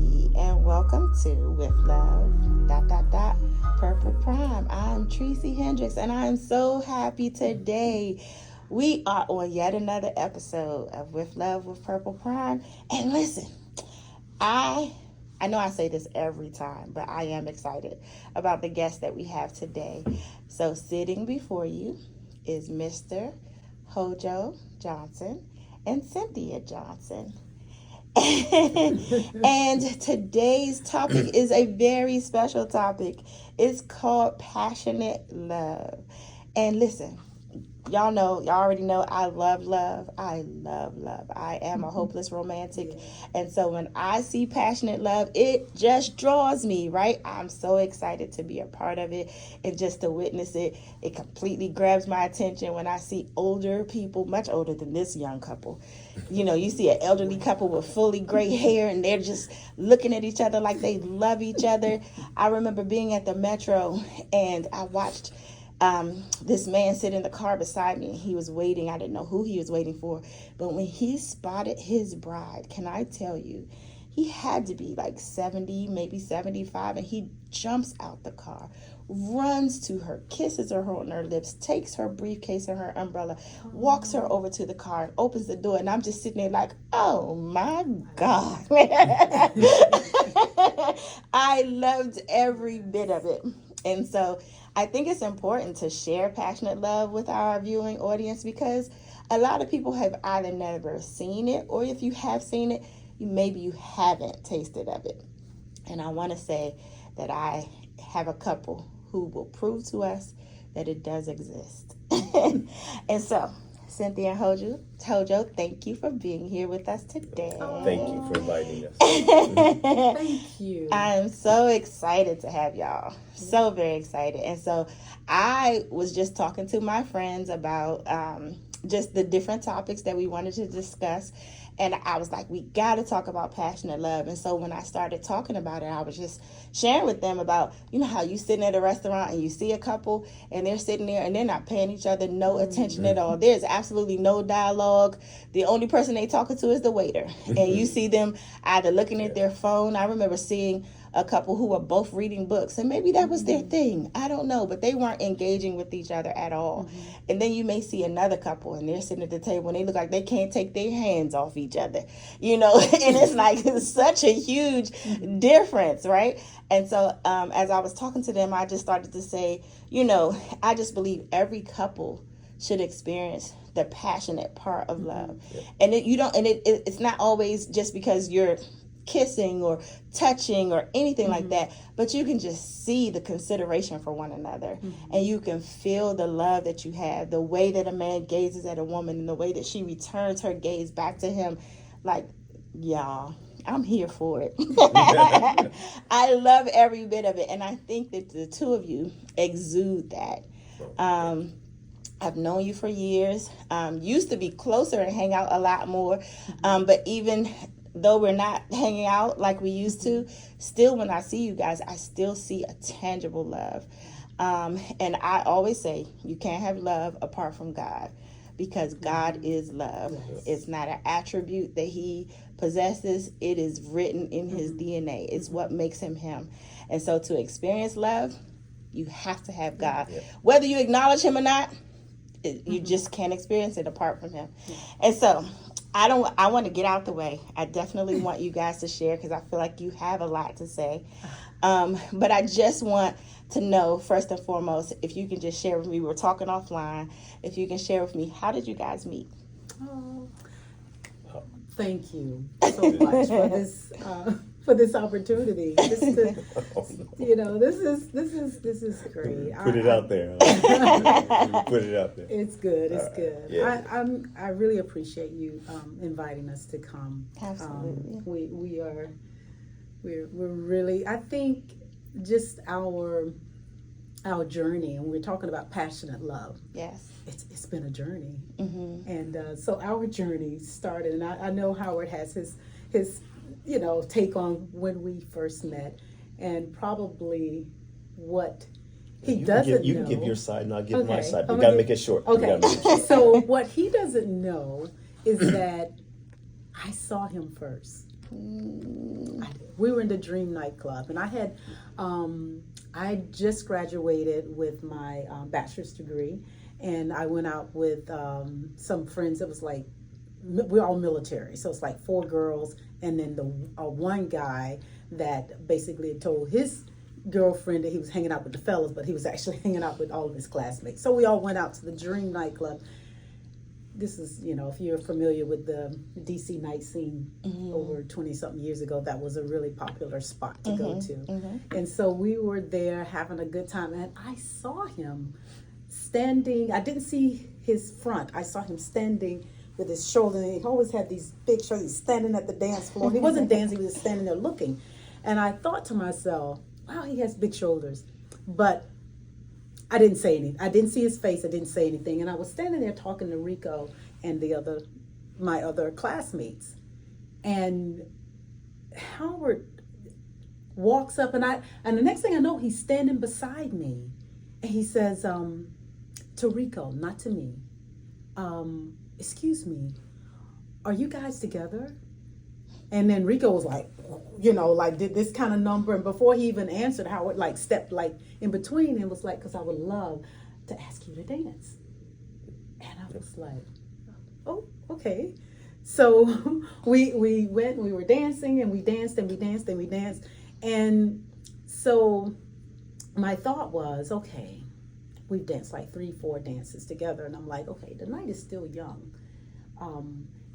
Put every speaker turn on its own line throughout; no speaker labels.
and welcome to With Love, Purple Prime. I'm Tracy Hendricks, and I am so happy today. We are on yet another episode of With Love with Purple Prime. And listen, I know I say this every time, but I am excited about the guest that we have today. So sitting before you is Mr. HoJo Johnson and Cynthia Johnson. And today's topic is a very special topic. It's called passionate love. And listen, y'all already know I love love. I love love. I am a hopeless romantic. And so when I see passionate love, it just draws me, right? I'm so excited to be a part of it and just to witness it. It completely grabs my attention when I see older people, much older than this young couple. You know, you see an elderly couple with fully gray hair and they're just looking at each other like they love each other. I remember being at the Metro and I watched this man sit in the car beside me, and he was waiting. I didn't know who he was waiting for, but when he spotted his bride, can I tell you, he had to be like 70, maybe 75, and he jumps out the car, runs to her, kisses her on her lips, takes her briefcase and her umbrella, walks her over to the car, and opens the door, and I'm just sitting there like, oh my God. I loved every bit of it. And so I think it's important to share passionate love with our viewing audience because a lot of people have either never seen it, or if you have seen it, maybe you haven't tasted of it. And I want to say that I have a couple who will prove to us that it does exist. And so, Cynthia and HoJo, thank you for being here with us today.
Thank you for inviting us.
Thank you.
I'm so excited to have y'all. So very excited. And so I was just talking to my friends about just the different topics that we wanted to discuss. And I was like, we got to talk about passionate love. And so when I started talking about it, I was just sharing with them about, you know, how you sitting at a restaurant and you see a couple and they're sitting there and they're not paying each other no attention at all. There's absolutely no dialogue. The only person they talking to is the waiter. And you see them either looking at their phone. I remember seeing a couple who were both reading books, and maybe that was their thing. I don't know, but they weren't engaging with each other at all. And then you may see another couple, and they're sitting at the table, and they look like they can't take their hands off each other, you know. And it's like it's such a huge difference, right? And so as I was talking to them, I just started to say, you know, I just believe every couple should experience the passionate part of love. And it's not always just because you're kissing or touching or anything like that, but you can just see the consideration for one another, and you can feel the love that you have, the way that a man gazes at a woman and the way that she returns her gaze back to him. Like, y'all, I'm here for it. I love every bit of it, and I think that the two of you exude that. I've known you for years, used to be closer and hang out a lot more, but even though we're not hanging out like we used to, still when I see you guys, I still see a tangible love. And I always say you can't have love apart from God, because God is love. It's not an attribute that he possesses. It is written in his DNA. It's what makes him him. And so to experience love, you have to have God. Whether you acknowledge him or not, you just can't experience it apart from him. And so I want to get out the way. I definitely want you guys to share because I feel like you have a lot to say. But I just want to know, first and foremost, if you can just share with me, we were talking offline, if you can share with me, how did you guys meet?
Oh, thank you so much for this opportunity. This is great.
Put it out there. Put it out there.
It's good. It's good.
Yeah.
I really appreciate you inviting us to come.
Absolutely.
We're really, I think, just our journey, and we're talking about passionate love.
Yes.
It's been a journey, and so our journey started, and I know Howard has his take on when we first met, and probably what he doesn't know.
You can give your side, and I'll give my side. We
I'm
gotta
gonna
make it short.
Okay. So what he doesn't know is that I saw him first. we were in the Dream nightclub, and I just graduated with my bachelor's degree, and I went out with some friends. It was like, we're all military, so it's like 4 girls, and then the one guy that basically told his girlfriend that he was hanging out with the fellas, but he was actually hanging out with all of his classmates. So we all went out to the Dream nightclub. This is, if you're familiar with the DC night scene, over 20-something years ago, that was a really popular spot to go to. And so we were there having a good time, and I saw him standing. I didn't see his front. I saw him standing with his shoulder, and he always had these big shoulders. He's standing at the dance floor. He wasn't dancing, he was standing there looking. And I thought to myself, wow, he has big shoulders. But I didn't say anything. I didn't see his face. I didn't say anything. And I was standing there talking to Rico and my other classmates. And Howard walks up, and the next thing I know, he's standing beside me. And he says to Rico, not to me, excuse me, are you guys together? And then Rico was like, did this kind of number. And before he even answered, Howard stepped in between and was like, because I would love to ask you to dance. And I was like, oh, okay. So we went, we were dancing, and we danced and we danced and we danced. And so my thought was, okay, we've danced like 3-4 dances together. And I'm like, okay, the night is still young.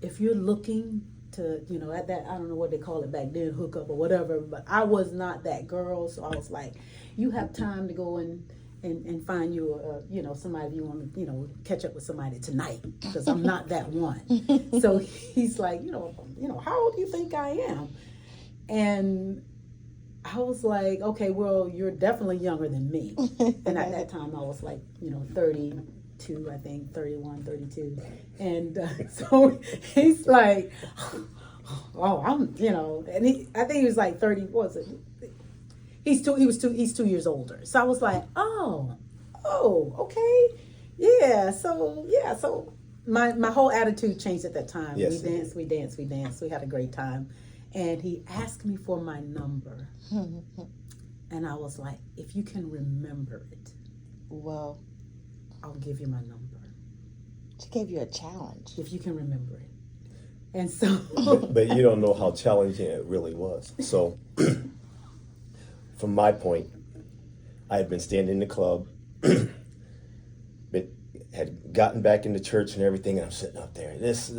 If you're looking to, at that, I don't know what they call it back then, hook up or whatever, but I was not that girl. So I was like, you have time to go and find you, somebody you want to, catch up with somebody tonight, because I'm not that one. So he's like, how old do you think I am? And I was like, okay, well, you're definitely younger than me. And at that time I was like, 32, I think, 31, 32. And so he's like, oh, I'm, and I think he was like 30, what was it? He's 2 years older. So I was like, oh, okay. Yeah. So my whole attitude changed at that time. Yes. We danced. We had a great time. And he asked me for my number. And I was like, if you can remember it, well, I'll give you my number.
She gave you a challenge.
If you can remember it. And so...
but you don't know how challenging it really was. So, from my point, I had been standing in the club, but had gotten back into church and everything, and I'm sitting up there. This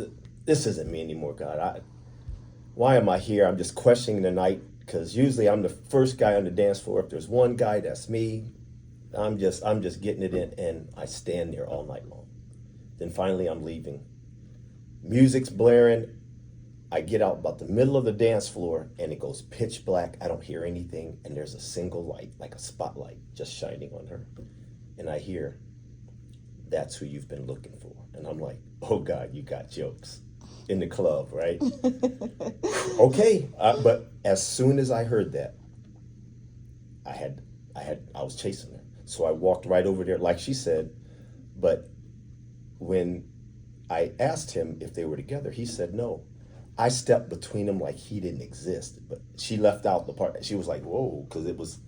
isn't me anymore, God. Why am I here? I'm just questioning the night, because usually I'm the first guy on the dance floor. If there's one guy, that's me. I'm just getting it in, and I stand there all night long. Then finally I'm leaving. Music's blaring. I get out about the middle of the dance floor, and it goes pitch black. I don't hear anything, and there's a single light, like a spotlight, just shining on her. And I hear, that's who you've been looking for. And I'm like, oh God, you got jokes in the club, right? Okay, but as soon as I heard that, I was chasing her. So I walked right over there, like she said. But when I asked him if they were together, he said no. I stepped between them like he didn't exist. But she left out the part. She was like, whoa, because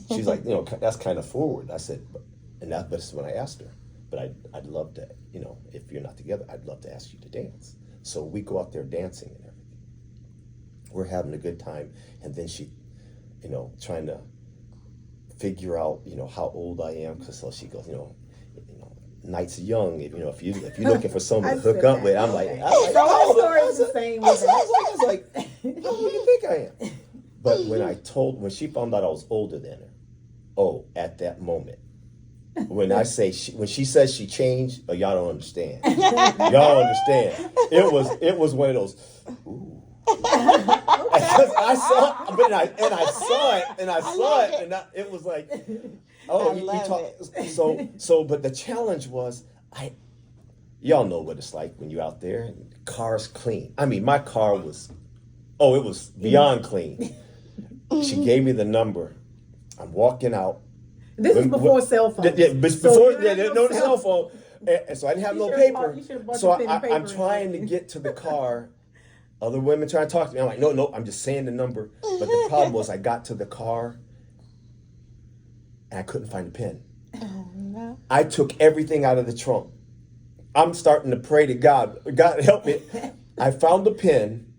she's like, that's kind of forward. I said, but that's when I asked her. But I'd love to, if you're not together, I'd love to ask you to dance. So we go out there dancing and everything. We're having a good time. And then she, trying to figure out, how old I am. So she goes, night's young. If you're looking for someone to hook up with, I'm like,
our story's the same.
I was like, how old do you think I am? But when she found out I was older than her, at that moment, when she says she changed, y'all don't understand. Y'all don't understand. It was one of those, ooh. I saw it, and I saw it, and it was like, So, but the challenge was, y'all know what it's like when you're out there and the car's clean. I mean, my car was, it was beyond clean. She gave me the number. I'm walking out.
This is before cell phones.
No cell phone. And so I didn't have no paper. So I'm trying to get to the car, Other women trying to talk to me. I'm like, no, I'm just saying the number. But the problem was I got to the car and I couldn't find the pen.
Oh, no.
I took everything out of the trunk. I'm starting to pray to God. God help me. I found the pen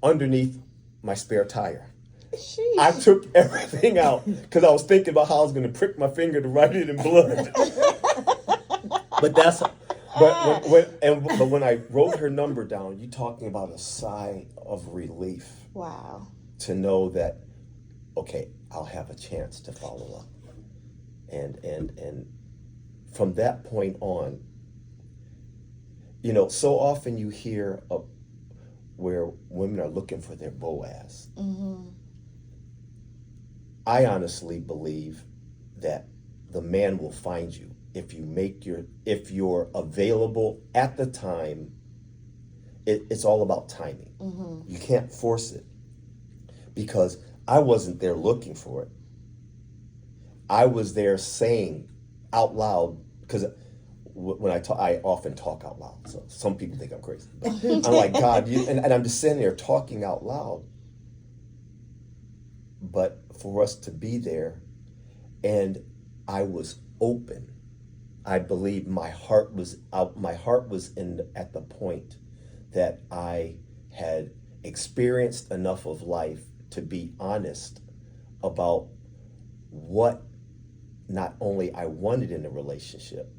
underneath my spare tire.
Sheesh.
I took everything out because I was thinking about how I was going to prick my finger to write it in blood. But when I wrote her number down, you're talking about a sigh of relief.
Wow.
To know that, okay, I'll have a chance to follow up. And from that point on, you know, so often you hear where women are looking for their Boaz.
Mm-hmm.
I honestly believe that the man will find you if you're available at the time. It's all about timing.
Mm-hmm.
You can't force it, because I wasn't there looking for it. I was there saying out loud, because when I talk, I often talk out loud. So some people think I'm crazy. But I'm like, God, and I'm just sitting there talking out loud. But for us to be there, and I was open. I believe my heart was out. My heart was at the point that I had experienced enough of life to be honest about what not only I wanted in a relationship,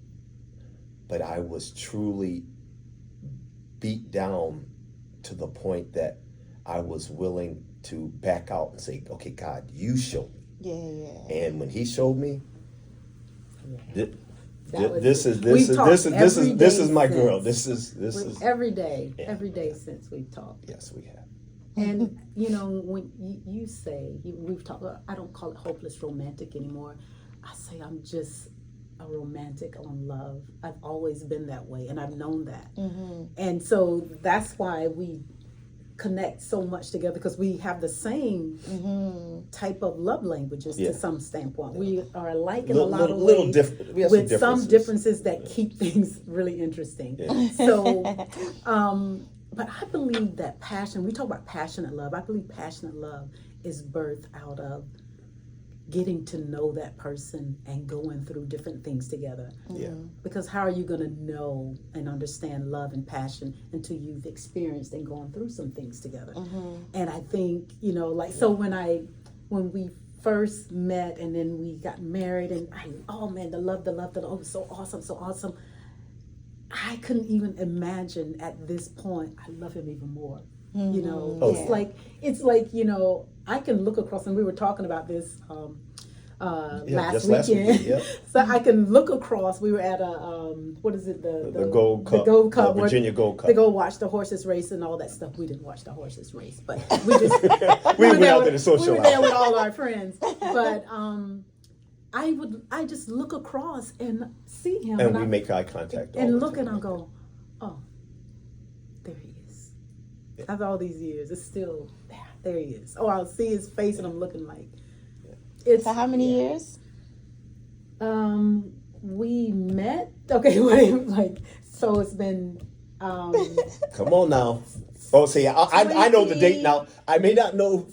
but I was truly beat down to the point that I was willing to back out and say, okay, God, you show me.
Yeah.
And when he showed me,
Yeah.
this is my girl. This is
every day,
Yeah.
every day since we've talked.
Yes, we have.
And you know, when you say we've talked, I don't call it hopeless romantic anymore. I say I'm just a romantic on love. I've always been that way, and I've known that.
Mm-hmm.
And so that's why we connect so much together, because we have the same type of love languages to some standpoint. We are alike in a lot of ways, with some differences that keep things really interesting.
Yeah.
So, but I believe that passion, we talk about passionate love, I believe passionate love is birthed out of getting to know that person and going through different things together.
Yeah.
Because how are you going to know and understand love and passion until you've experienced and gone through some things together? And I think, you know, like, so when we first met and then we got married, and the love, oh, so awesome. I couldn't even imagine at this point, I love him even more. You know, it's like, you know, I can look across, and we were talking about this last weekend.
Yep.
So I can look across. We were at a what is it, the
Gold Cup,
the Gold Cup,
the Virginia Gold Cup.
To go watch the horses race and all that stuff. We didn't watch the horses race, but we just
we went out there to socialize.
We were there with all our friends, but I just look across and see him,
and we make eye contact
and look, and I'll go, oh, there he is. After all these years, it's still there he is. Oh, I'll see his face, and I'm looking like.
So how many years?
We met. Okay, wait, like, so it's been.
Come on now. Oh, see, I know the date now. I may not know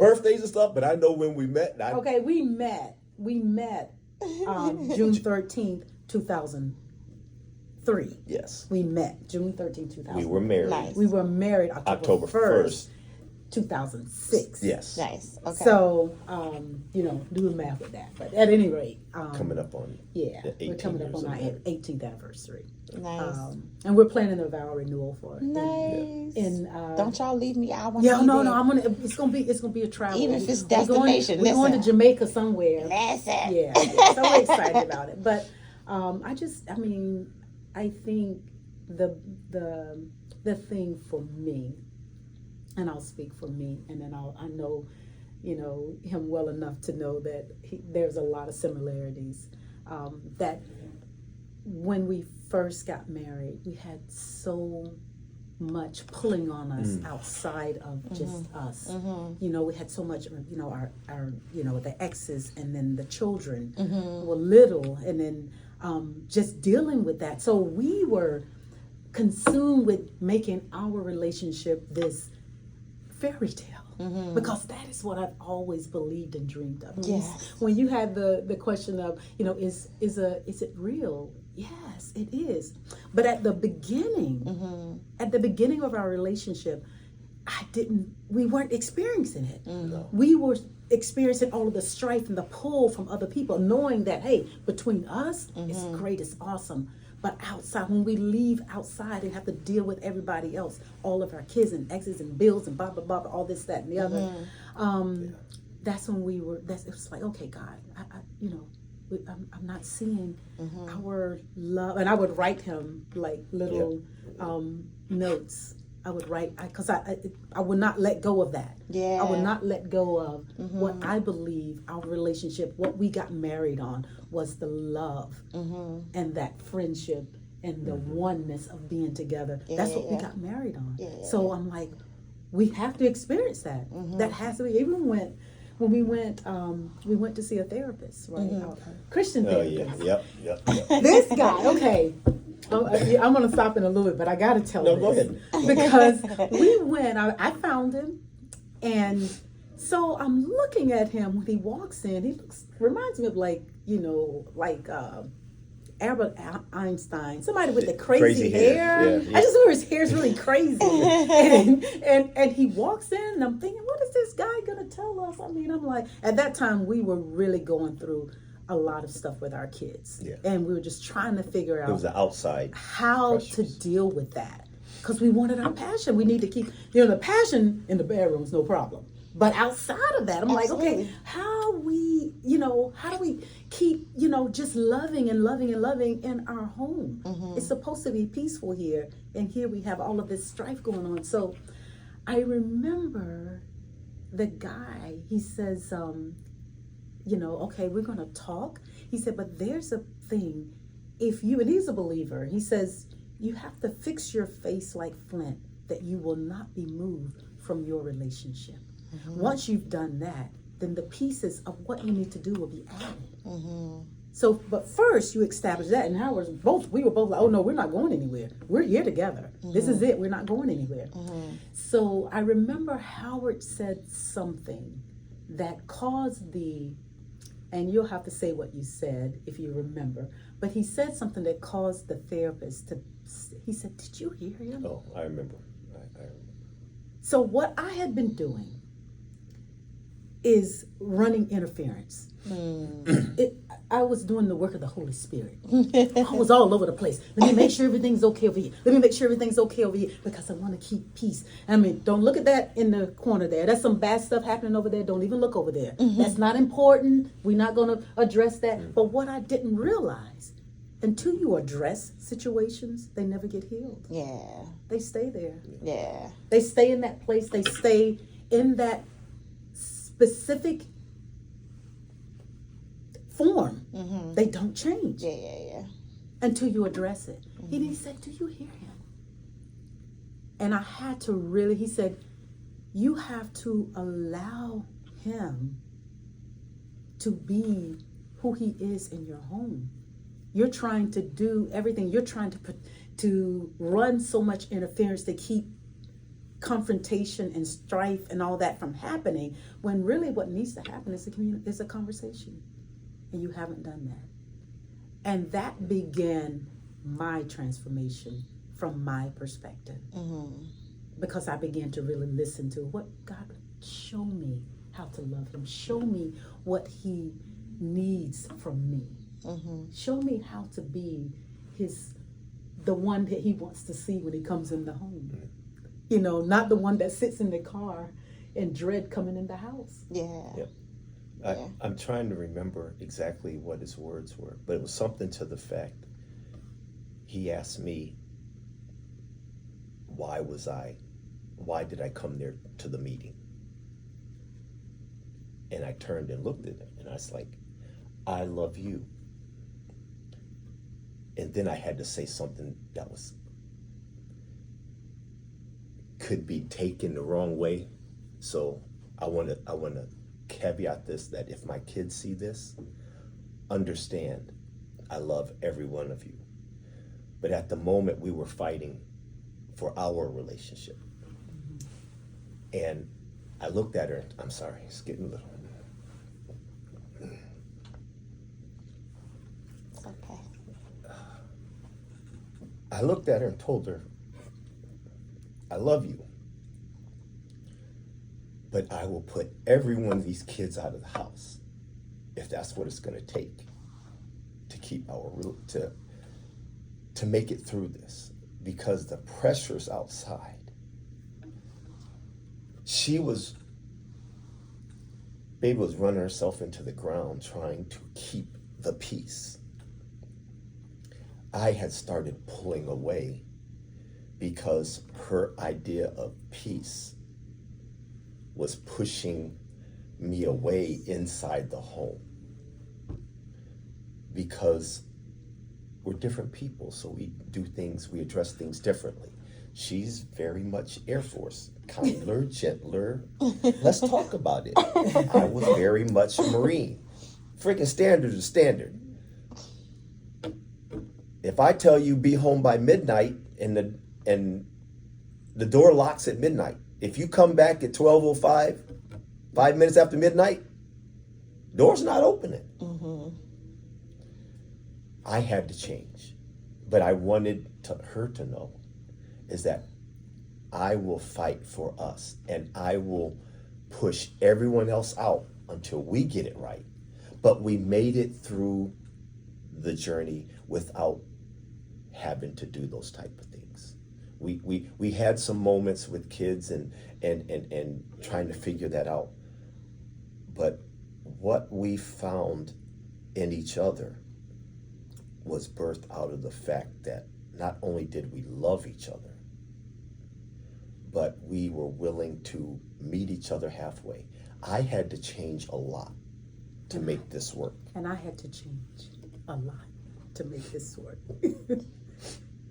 birthdays and stuff, but I know when we met.
Okay, we met June 13th, 2003.
Yes.
We met June 13th, 2003.
We were married.
Nice.
We were married October 1st. 2006.
Yes.
Nice. Okay.
So, you know, do the math with that. But at any rate,
coming up on
we're coming up on our 18th anniversary.
Nice.
And we're planning a vow renewal for it.
Nice.
Don't
y'all leave me out. No.
I'm gonna. It's gonna be a travel.
Even if it's destination.
We're going to Jamaica somewhere.
Listen.
Yeah. So we're excited about it. But I think the thing for me. And I'll speak for me, and then I know, you know, him well enough to know that there's a lot of similarities. That when we first got married, we had so much pulling on us outside of just us. You know, we had so much, you know, our you know, the exes, and then the children were little, and then just dealing with that. So we were consumed with making our relationship this fairy tale, because that is what I've always believed and dreamed of.
Yes.
When you had the question of, is it real? Yes, it is. But at the beginning, of our relationship, we weren't experiencing it.
No.
We were experiencing all of the strife and the pull from other people, knowing that, hey, between us, it's great, it's awesome. But outside, when we leave outside and have to deal with everybody else, all of our kids and exes and bills and blah, blah, blah, all this, that, and the other, that's when it was like, okay, God, I'm not seeing our love. And I would write him like little notes. I would write, because I would not let go of that.
Yeah.
I would not let go of what I believe our relationship, what we got married on, was the love and that friendship and the oneness of being together. That's what we got married on. So I'm like, we have to experience that. That has to be. Even when we went to see a therapist, right? A Christian therapist.
Yep.
This guy, okay. I'm going to stop in a little bit, but I got to tell
No,
this.
go ahead.
Because we went, I found him, and so I'm looking at him when he walks in. He reminds me of Albert Einstein, somebody with the crazy hair.
Yeah.
I just know his hair's really crazy. and he walks in, and I'm thinking, what is this guy going to tell us? I mean, I'm like, at that time, we were really going through a lot of stuff with our kids.
Yeah.
And we were just trying to figure out
It was the outside
how
pressures.
to deal with that. Because we wanted our passion. We need to keep, the passion in the bedroom is no problem. But outside of that, I'm like, okay, how do we keep, just loving and loving and loving in our home? It's supposed to be peaceful here. And here we have all of this strife going on. So I remember the guy, he says, okay, we're going to talk. He said, but there's a thing. And he's a believer, he says, you have to fix your face like flint, that you will not be moved from your relationship. Once you've done that, then the pieces of what you need to do will be added. So, but first you establish that, and we were both like, oh no, we're not going anywhere. We're here together. This is it. We're not going anywhere. So I remember Howard said something that caused and you'll have to say what you said if you remember, but he said something that caused the therapist he said, did you hear him?
Oh, I remember. I remember.
So what I had been doing is running interference. I was doing the work of the Holy Spirit. I was all over the place. Let me make sure everything's okay over here. Let me make sure everything's okay over here, because I want to keep peace. I mean, don't look at that in the corner there. That's some bad stuff happening over there. Don't even look over there. That's not important. We're not going to address that. But what I didn't realize, until you address situations, they never get healed.
Yeah.
They stay there.
Yeah.
They stay in that place. They stay in that specific form. They don't change.
Yeah.
Until you address it. He said, do you hear him? And I had to really, he said, you have to allow him to be who he is in your home. You're trying to do everything. You're trying to run so much interference to keep confrontation and strife and all that from happening, when really what needs to happen is a conversation. And you haven't done that. And that began my transformation from my perspective. Because I began to really listen to what God, show me how to love him. Show me what he needs from me. Show me how to be the one that he wants to see when he comes in the home. Not the one that sits in the car and dread coming in the house.
Yep. I'm trying to remember exactly what his words were, but it was something to the fact, he asked me, why did I come there to the meeting? And I turned and looked at him, and I was like, I love you. And then I had to say something that could be taken the wrong way. So I want to caveat this, that if my kids see this, understand, I love every one of you. But at the moment, we were fighting for our relationship. And I looked at her, I'm sorry, it's getting a little.
It's okay.
I looked at her and told her, I love you, but I will put every one of these kids out of the house if that's what it's going to take to keep to make it through this, because the pressure's outside. Baby was running herself into the ground trying to keep the peace. I had started pulling away because her idea of peace was pushing me away inside the home. Because we're different people, so we address things differently. She's very much Air Force, kinder, gentler. Let's talk about it. I was very much Marine. Freaking standard is standard. If I tell you be home by midnight and the door locks at midnight, if you come back at 12:05, 5 minutes after midnight, door's not opening.
Mm-hmm.
I had to change, but I wanted her to know is that I will fight for us and I will push everyone else out until we get it right. But we made it through the journey without having to do those type of things. We had some moments with kids and trying to figure that out. But what we found in each other was birthed out of the fact that not only did we love each other, but we were willing to meet each other halfway. I had to change a lot to make this work.
And I had to change a lot to make this work.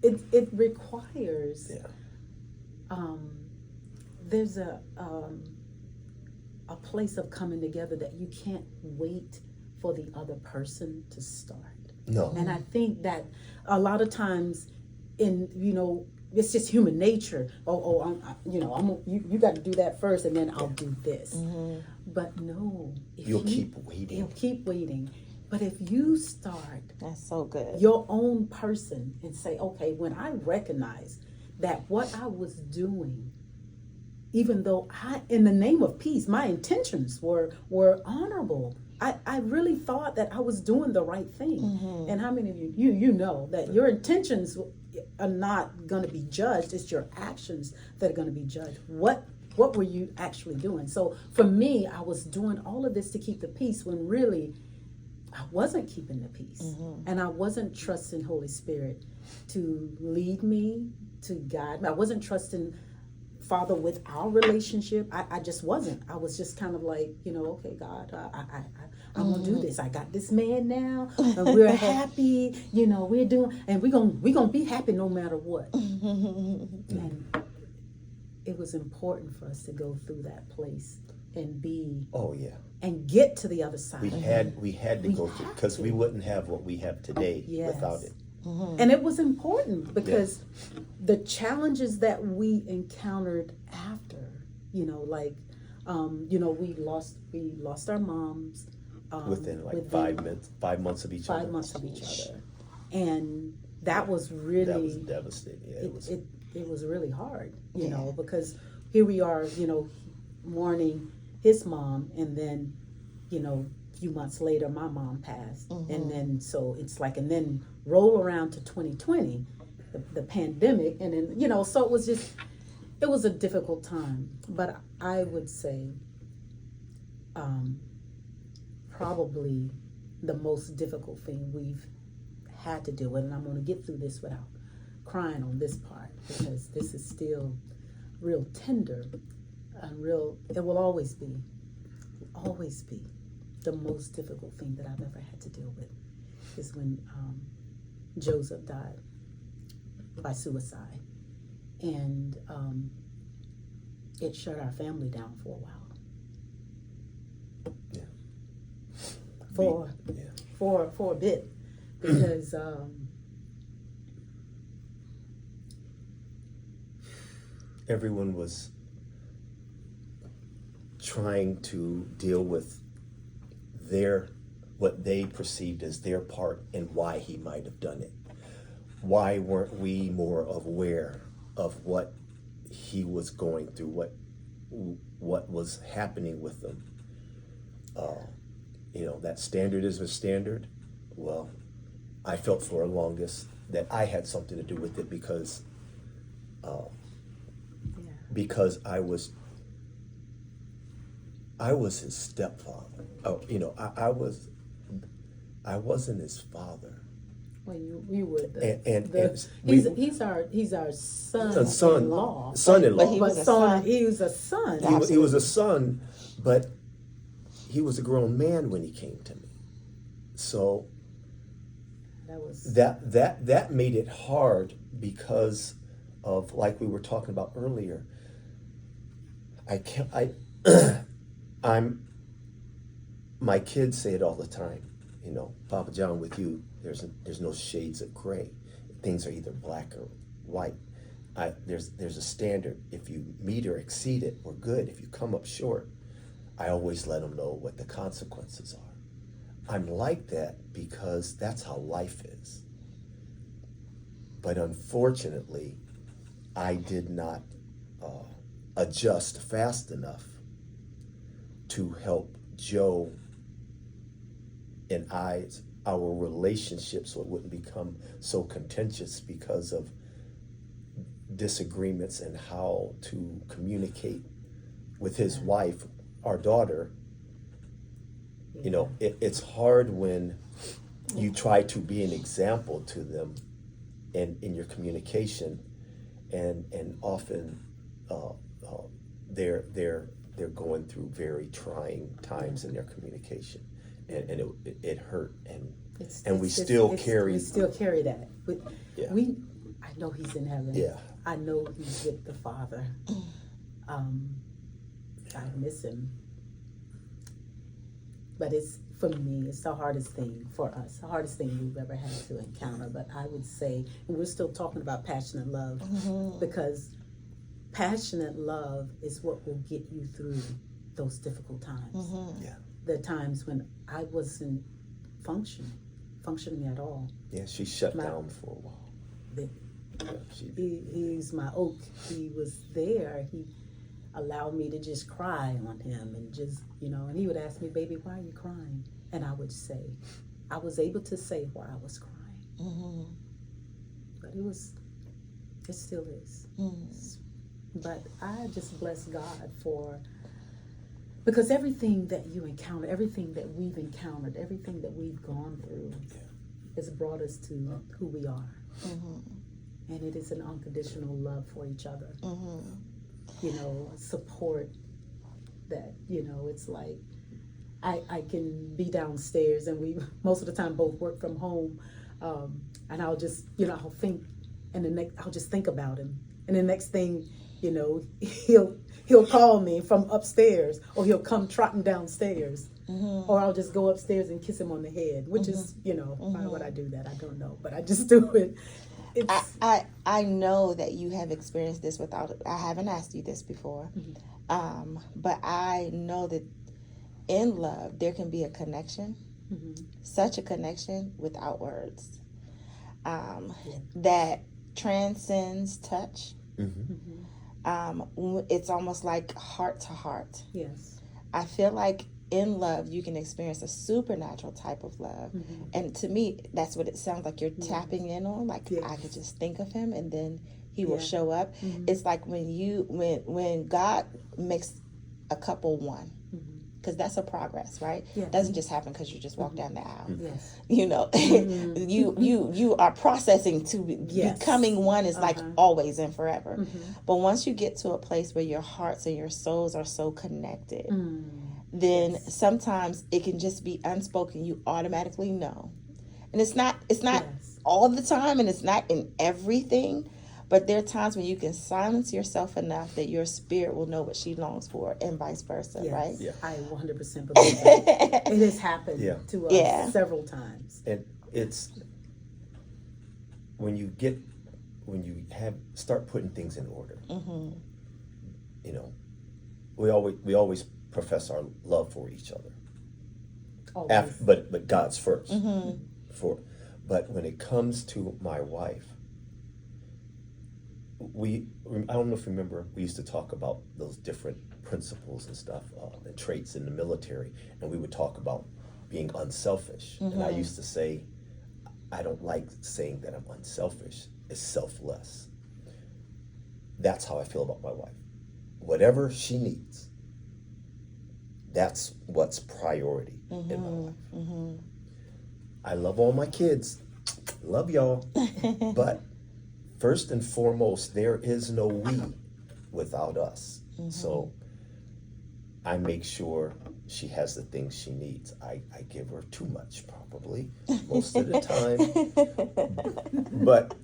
It requires, there's a place of coming together that you can't wait for the other person to start.
No.
And I think that a lot of times it's just human nature. You got to do that first and then I'll do this.
Mm-hmm.
But no.
You'll keep waiting.
You'll keep waiting. But if you start
That's so good.
your own person and say, okay, when I recognize that what I was doing, even though in the name of peace, my intentions were honorable. I really thought that I was doing the right thing.
Mm-hmm.
And how many of you know that your intentions are not going to be judged. It's your actions that are going to be judged. What were you actually doing? So for me, I was doing all of this to keep the peace when really I wasn't keeping the peace.
Mm-hmm.
And I wasn't trusting Holy Spirit to lead me, to guide me. I wasn't trusting Father with our relationship. I just wasn't. I was just kind of like, okay, God, I'm gonna do this. I got this man now, and we're happy. We're doing, and we're gonna be happy no matter what. And it was important for us to go through that place and be.
Oh yeah.
And get to the other side.
We had to go through, because we wouldn't have what we have today without it.
Mm-hmm.
And it was important because the challenges that we encountered after, we lost our moms
Within 5 months of each other.
5 months of each other, and that was really
devastating. Yeah,
it was really hard, because here we are, mourning his mom, and then, a few months later, my mom passed, and then so it's like, and then roll around to 2020, the pandemic, and then so it was a difficult time. But I would say, probably the most difficult thing we've had to deal with, and I'm going to get through this without crying on this part, because this is still real tender and real. It will always be the most difficult thing that I've ever had to deal with is when Joseph died by suicide, and it shut our family down for a while. For a bit, because
everyone was trying to deal with what they perceived as their part and why he might have done it. Why weren't we more aware of what he was going through, what was happening with them? That standard is a standard. Well, I felt for the longest that I had something to do with it because I was his stepfather. I wasn't his father.
Well, you would. He's our son-in-law.
Son-in-law.
But he was a son.
He was a son.
He was a son, but he was a grown man when he came to me. So that made it hard because of, like we were talking about earlier. My kids say it all the time. Papa John, with you, there's no shades of gray. Things are either black or white. There's a standard. If you meet or exceed it, we're good. If you come up short, I always let them know what the consequences are. I'm like that because that's how life is. But unfortunately, I did not adjust fast enough to help Joe and our relationship, so it wouldn't become so contentious because of disagreements and how to communicate with his wife, our daughter. It's hard when you try to be an example to them in your communication, and often they're going through very trying times in their communication, and it hurt, and we still carry
that. But
yeah.
I know he's in heaven.
Yeah.
I know he's with the Father. I miss him. But for me, it's the hardest thing for us, the hardest thing we've ever had to encounter. But I would say, and we're still talking about passionate love, because passionate love is what will get you through those difficult times.
Yeah.
The times when I wasn't functioning at all.
Yeah, she shut down for a while.
He's my oak. He was there. He allowed me to just cry on him and just, and he would ask me, baby, why are you crying? And I would say, I was able to say why I was crying. But it still is. But I just bless God because everything that you encounter, everything that we've encountered, everything that we've gone through has brought us to who we are. And it is an unconditional love for each other. Support that, it's like I can be downstairs, and we most of the time both work from home, and I'll just, I'll think, and I'll just think about him, and the next thing, he'll call me from upstairs, or he'll come trotting downstairs, or I'll just go upstairs and kiss him on the head, which is, why would I do that? I don't know, but I just do it.
I know that you have experienced this I haven't asked you this before, but I know that in love there can be a connection, such a connection without words, that transcends touch. It's almost like heart to heart.
Yes.
I feel like in love you can experience a supernatural type of love, and to me that's what it sounds like. You're tapping in on, like, I could just think of him and then he will show up. It's like when God makes a couple one, because that's a progress, right? It doesn't just happen because you just walk down the aisle. You are processing to becoming one is like always and forever. But once you get to a place where your hearts and your souls are so connected, then sometimes it can just be unspoken. You automatically know. And it's not all the time, and it's not in everything, but there are times when you can silence yourself enough that your spirit will know what she longs for, and vice versa, right?
Yeah.
I 100% believe that. It has happened to us several times.
And it's when you start putting things in order. We always profess our love for each other.
Always.
But God's first. But when it comes to my wife, I don't know if you remember, we used to talk about those different principles and stuff, and traits in the military, and we would talk about being unselfish. And I used to say, I don't like saying that I'm unselfish. It's selfless. That's how I feel about my wife. Whatever she needs, that's what's priority in my life. I love all my kids. Love y'all. But first and foremost, there is no we without us. So I make sure she has the things she needs. I give her too much, probably, most of the time. But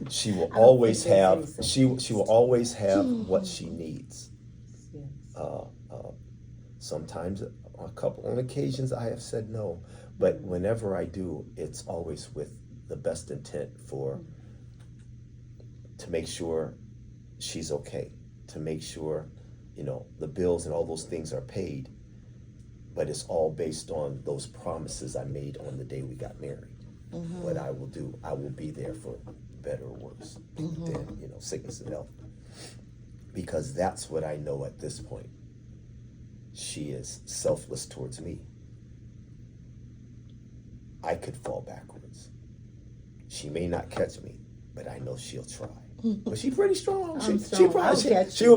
she will always have she will always have what she needs. Sometimes, on occasions, I have said no, but whenever I do, it's always with the best intent to make sure she's okay, to make sure, the bills and all those things are paid, but it's all based on those promises I made on the day we got married. What I will do, I will be there for better or worse than, sickness and health, because that's what I know at this point. She is selfless towards me. I could fall backwards. She may not catch me, but I know she'll try. But she's pretty strong. She will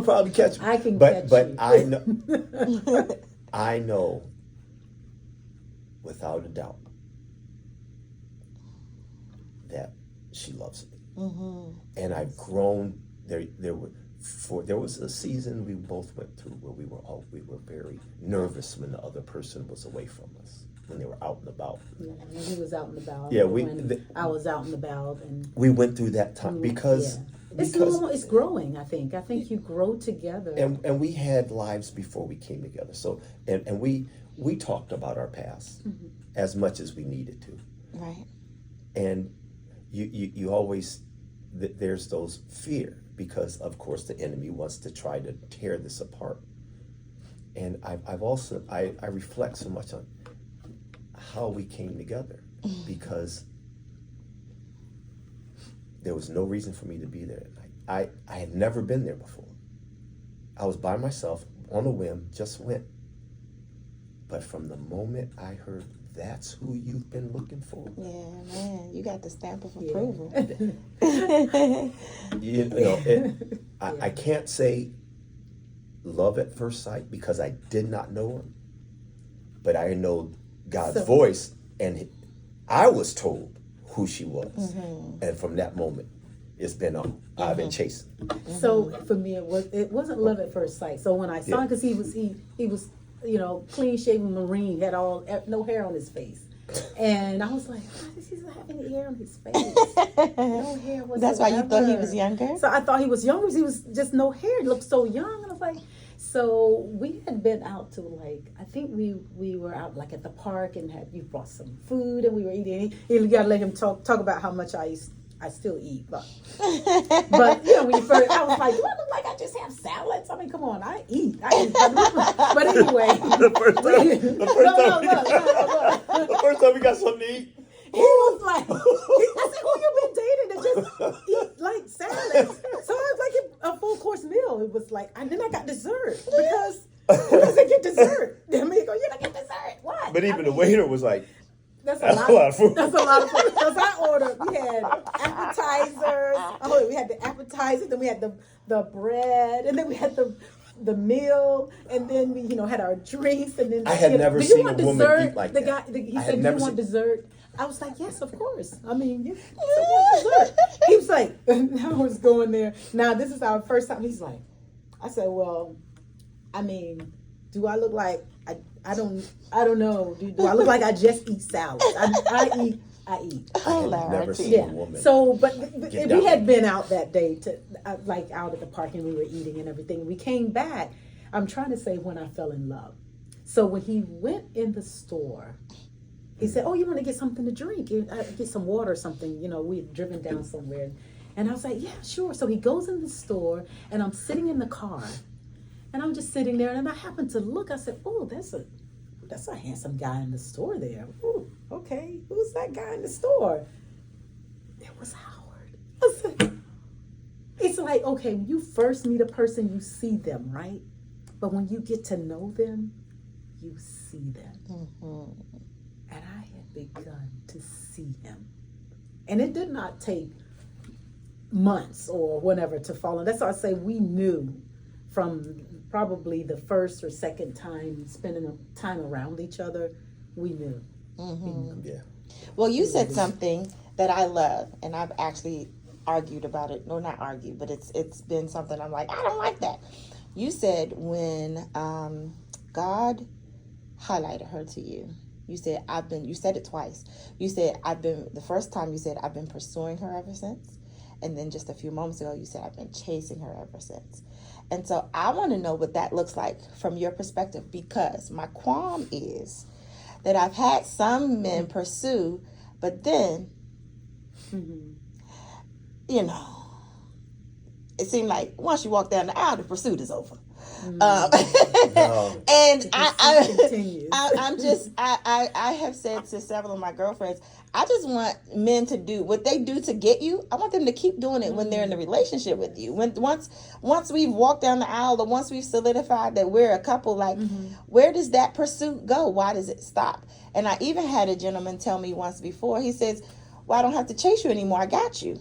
probably catch me.
I can catch you.
But I know, I know, without a doubt, that she loves me. And I've grown. There was a season we both went through where we were very nervous when the other person was away from us, when they were out and about.
Yeah, when he was out and about.
Yeah,
I was out and about, and
we went through that time because
it's normal. It's growing. I think you grow together.
And we had lives before we came together. So and we talked about our past as much as we needed to.
Right.
And you always there's those fear, because of course the enemy wants to try to tear this apart. And I've also I reflect so much on how we came together, because there was no reason for me to be there. I had never been there before. I was by myself on a whim, just went. But from the moment I heard, that's who you've been looking for.
Yeah, man, you got the stamp of approval.
I can't say love at first sight, because I did not know him, but I know God's voice, and I was told who she was, and from that moment, it's been on. I've been chasing.
So for me, it wasn't love at first sight. So when I saw him, because he was clean shaven Marine, had no hair on his face. And I was like, why does he have any hair on his face? No hair whatsoever.
That's why you thought he was younger?
So I thought he was younger, because he was just no hair. He looked so young. And I was like, so we had been out to, I think we were out at the park, and you brought some food, and we were eating. You got to let him talk about how much I still eat, but when you first, I was like, do I look like I just have salads? I mean, come on, I eat. But anyway,
the first time we got something to eat,
he was like, I said, who you been dating to just eat salads? So I was like a full course meal. It was and then I got dessert, because who doesn't get dessert? Then me go, you don't get dessert. What?
But even the waiter was like,
that's a lot of food. That's a lot of food. Because I ordered, we had appetizers. We had the appetizers, then we had the bread, and then we had the meal, and then we had our drinks, and then
I had never seen a woman eat like
that. He said, "Do you want dessert?" I was like, "Yes, of course." I mean, you want dessert? He was like, "I was going there." Now this is our first time. He's like, I said, "Well, I mean, do I look like I don't know. Do I look like I just eat salad? I eat.
I had never seen a woman.
So, but we had been out that day to out at the park, and we were eating and everything. We came back. I'm trying to say when I fell in love. So when he went in the store, he said, "Oh, you want to get something to drink? Get some water or something." We had driven down somewhere, and I was like, "Yeah, sure." So he goes in the store, and I'm sitting in the car. And I'm just sitting there, and I happened to look. I said, "Oh, that's a handsome guy in the store there. Ooh, okay, who's that guy in the store?" It was Howard. I said, it's like, okay, when you first meet a person, you see them, right? But when you get to know them, you see them.
Mm-hmm.
And I had begun to see him. And it did not take months or whatever to fall in. That's why I say we knew from probably the first or second time spending time around each other, we knew.
Mm-hmm.
We knew.
Yeah.
Well, you said something that I love, and I've actually argued about it. No, not argued, but it's been something I'm like, I don't like that. You said when God highlighted her to you, you said, you said it twice. You said, the first time you said, I've been pursuing her ever since. And then just a few moments ago, you said, I've been chasing her ever since. And so I want to know what that looks like from your perspective, because my qualm is that I've had some men pursue, but then, you know, it seemed like once you walk down the aisle, the pursuit is over.
No.
And
Continues.
I have said to several of my girlfriends, I just want men to do what they do to get you. I want them to keep doing it when they're in a relationship with you. Once we've walked down the aisle, or once we've solidified that we're a couple, like, where does that pursuit go? Why does it stop? And I even had a gentleman tell me once before, he says, well, I don't have to chase you anymore. I got you.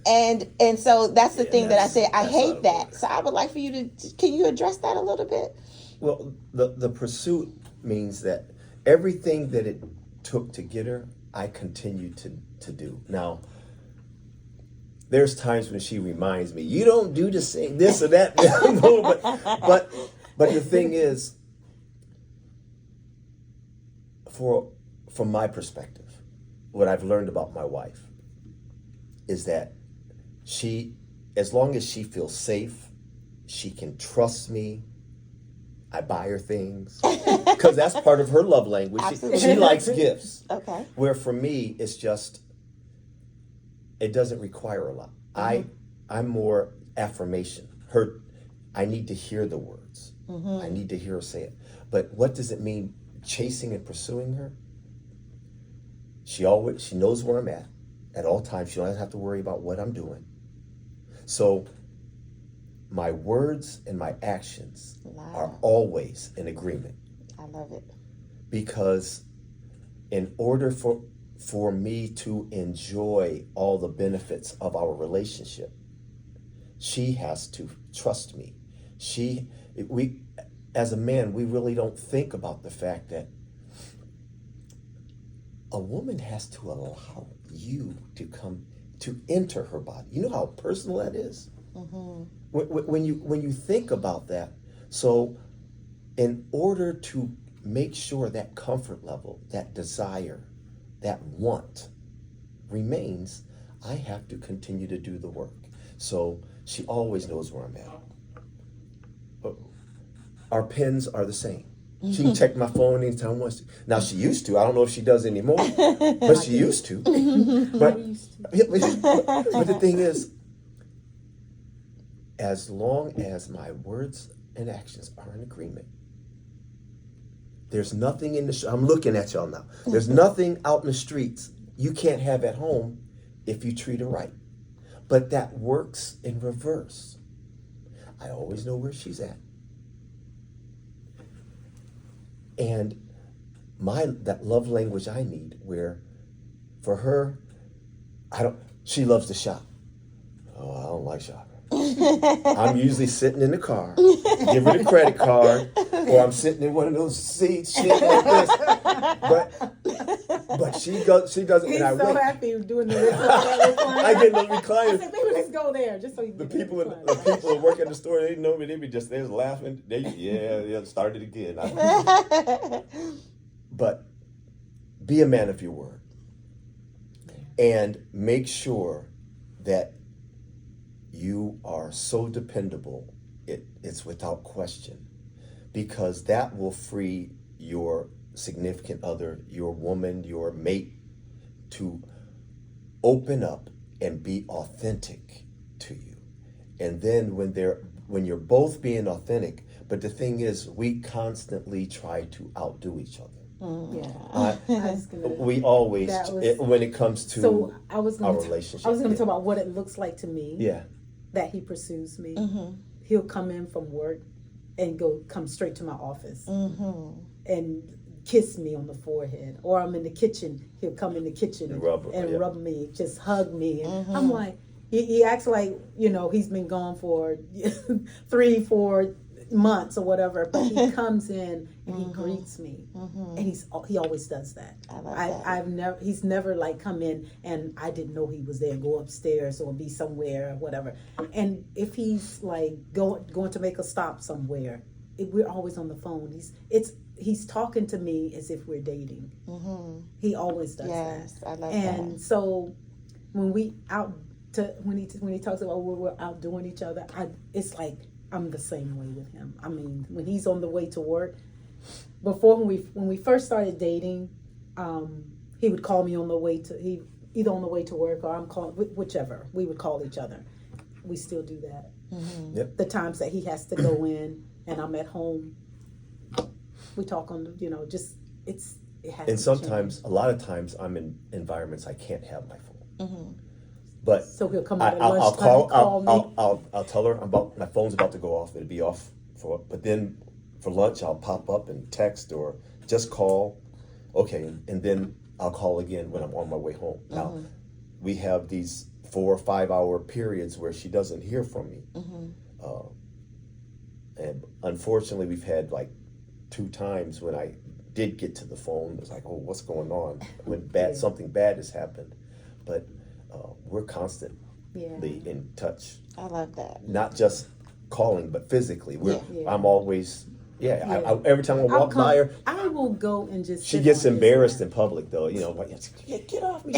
And so that's the thing that I say, I hate that. So I would like for you can you address that a little bit?
Well, the pursuit means that everything that it took to get her, I continue to do. Now, there's times when she reminds me, you don't do this or that. but the thing is, from my perspective, what I've learned about my wife is that she, as long as she feels safe, she can trust me. I buy her things because that's part of her love language. She likes gifts.
Okay.
Where for me, it's just, it doesn't require a lot. I'm more affirmation. I need to hear the words. I need to hear her say it. But what does it mean, chasing and pursuing her? She knows where I'm at all times. She doesn't have to worry about what I'm doing. So my words and my actions are always in agreement.
I love it.
Because in order for me to enjoy all the benefits of our relationship, she has to trust me. As a man, we really don't think about the fact that a woman has to allow you to enter her body. You know how personal that is? Mm-hmm. When you think about that, so in order to make sure that comfort level, that desire, that want remains, I have to continue to do the work. So she always knows where I'm at. Our pins are the same. She can check my phone anytime she wants to. Now, she used to. I don't know if she does anymore, but she used to. But the thing is, as long as my words and actions are in agreement, there's nothing I'm looking at y'all now. There's nothing out in the streets you can't have at home if you treat her right. But that works in reverse. I always know where she's at. And that love language I need, where for her, she loves to shop. Oh, I don't like shopping. I'm usually sitting in the car, give her the credit card, or I'm sitting in one of those seats, shit like this. But she doesn't.
He's
and I
so
wait.
happy doing the recliner.
I get no
I
recliner.
said, maybe let's go there just so you
The
can
people who work at the store, they know me. They was laughing. Started again. But be a man of your word, and make sure that you are so dependable. It's without question, because that will free your significant other, your woman, your mate, to open up and be authentic to you. And then when they're when you're both being authentic. But the thing is, we constantly try to outdo each other.
Yeah.
Uh,
I was gonna,
we always,
that was-
when it comes to
so I was
our
gonna
relationship.
I was going to
yeah.
talk about what it looks like to me.
Yeah.
That he pursues me.
Mm-hmm.
He'll come in from work and come straight to my office and kiss me on the forehead, or I'm in the kitchen, he'll come in the kitchen and rub me, just hug me, and I'm like, he acts like, you know, he's been gone for 3-4 months or whatever, but he comes in and he greets me, and he always does that.
I love that.
He's never like come in and I didn't know he was there, go upstairs or be somewhere or whatever. And if he's like going to make a stop somewhere, we're always on the phone. He's talking to me as if we're dating. He always does that.
Yes, I love
and
that.
so when he talks about we're outdoing each other, it's like I'm the same way with him. I mean, when he's on the way to work, before when we first started dating, he would call me on the way to either on the way to work or I'm calling, whichever. We would call each other. We still do that.
Yep.
The times that he has to go in and I'm at home, we talk on the, just it has.
And
to
sometimes,
change.
a lot of times, I'm in environments I can't have my phone. But
So he'll come out at
I'll
lunchtime
call.
and call me.
I'll tell her my phone's about to go off. It'll be off but then for lunch I'll pop up and text or just call. Okay, and then I'll call again when I'm on my way home. Now we have these 4 or 5 hour periods where she doesn't hear from me. And unfortunately, we've had like 2 times when I did get to the phone. It was like, oh, what's going on? When something bad has happened. But we're constantly in touch.
I love that.
Not just calling, but physically.
Yeah.
I'm always, every time I walk by her,
I will go and just.
she
sit
gets
on his
embarrassed
lap.
in public, though. Like, get off me.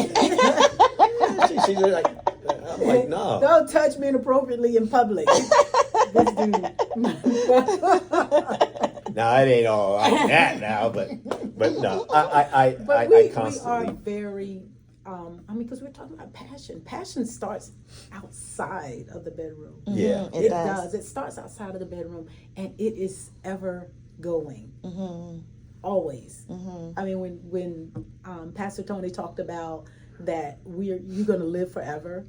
She's like, I'm like, no.
Don't touch me inappropriately in public. This dude.
Now it ain't all like that now, but no, I
we
constantly.
are very. Because we're talking about passion. Passion starts outside of the bedroom.
Yeah.
It does. It starts outside of the bedroom, and it is ever going. Always. I mean, when Pastor Tony talked about that you're going to live forever,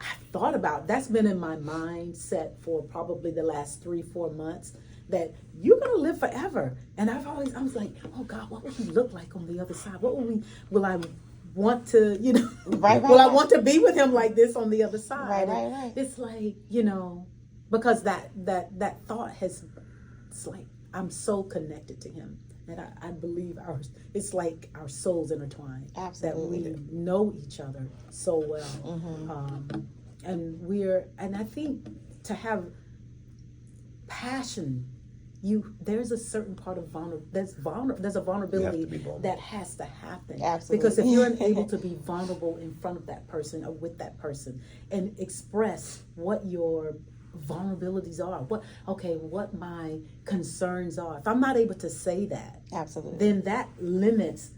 I thought about that's been in my mindset for probably the last 3-4 months. That you're going to live forever, and I was like, oh God, what will he look like on the other side? Will I want to, will I want to be with him like this on the other side?
Right.
It's like, because that thought it's like, I'm so connected to him. And I believe it's like our souls intertwined.
Absolutely.
That we know each other so well. And I think to have passion, there's a certain part of there's a vulnerability that has to happen.
Absolutely.
Because if you're unable to be vulnerable in front of that person or with that person and express what your vulnerabilities are, what my concerns are, if I'm not able to say that,
Absolutely.
then that limits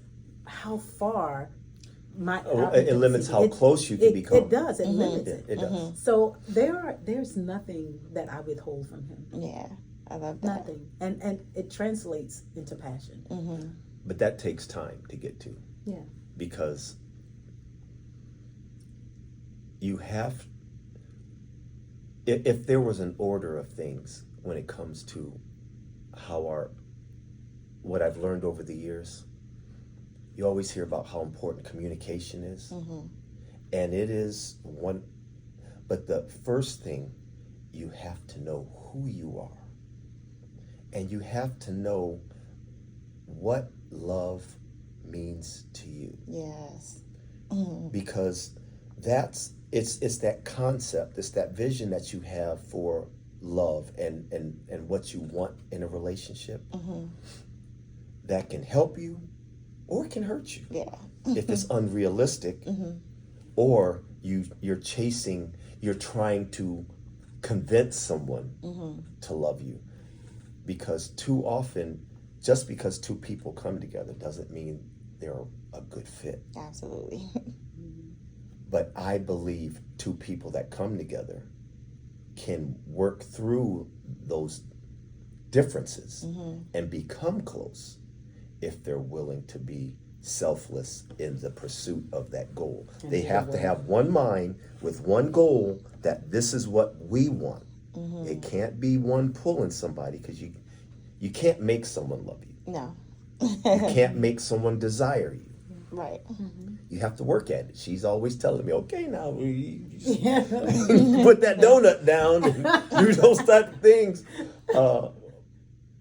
how far
it limits how close you can become.
It does. It limits it.
It does.
So there's nothing that I withhold from him.
Yeah, I love that.
Nothing. And it translates into passion.
But that takes time to get to.
Yeah.
Because you have, if there was an order of things when it comes to what I've learned over the years, you always hear about how important communication is. And it is one, but the first thing, you have to know who you are. And you have to know what love means to you.
Yes.
Because it's that concept, it's that vision that you have for love and what you want in a relationship that can help you or it can hurt you.
Yeah.
If it's unrealistic or you're trying to convince someone to love you. Because too often, just because 2 people come together doesn't mean they're a good fit.
Absolutely.
But I believe 2 people that come together can work through those differences and become close if they're willing to be selfless in the pursuit of that goal. They have to have one mind with one goal, that this is what we want. It can't be one pulling somebody, because you can't make someone love you.
No.
You can't make someone desire you.
Right.
You have to work at it. She's always telling me, okay, now you just put that donut down and do those type of things.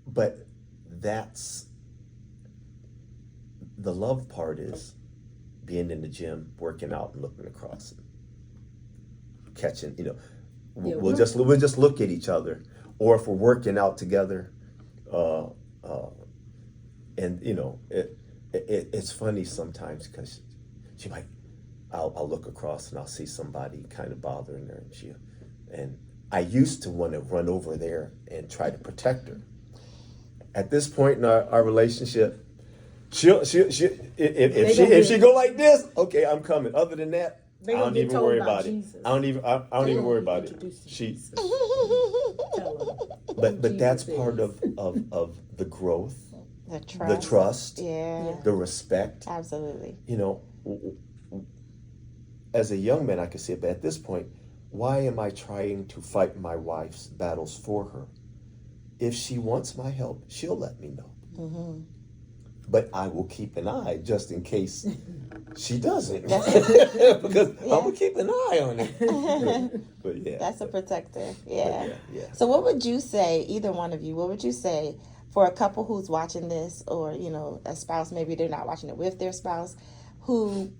But that's the love part, is being in the gym, working out, and looking across, and catching. We'll just look at each other, or if we're working out together, and it's funny sometimes, because she might, I'll look across and I'll see somebody kind of bothering her, and I used to want to run over there and try to protect her. At this point in our relationship, if she go like this, okay, I'm coming. Other than that, I don't even worry about it. I don't even worry about it. But that's part of the growth, the trust, the respect.
Absolutely.
As a young man, I could see it, but at this point, why am I trying to fight my wife's battles for her? If she wants my help, she'll let me know. But I will keep an eye just in case she doesn't. Because I'm going to keep an eye on it. But yeah.
That's a protector. Yeah.
Yeah.
So what would you say, either one of you, what would you say for a couple who's watching this, or, a spouse, maybe they're not watching it with their spouse, who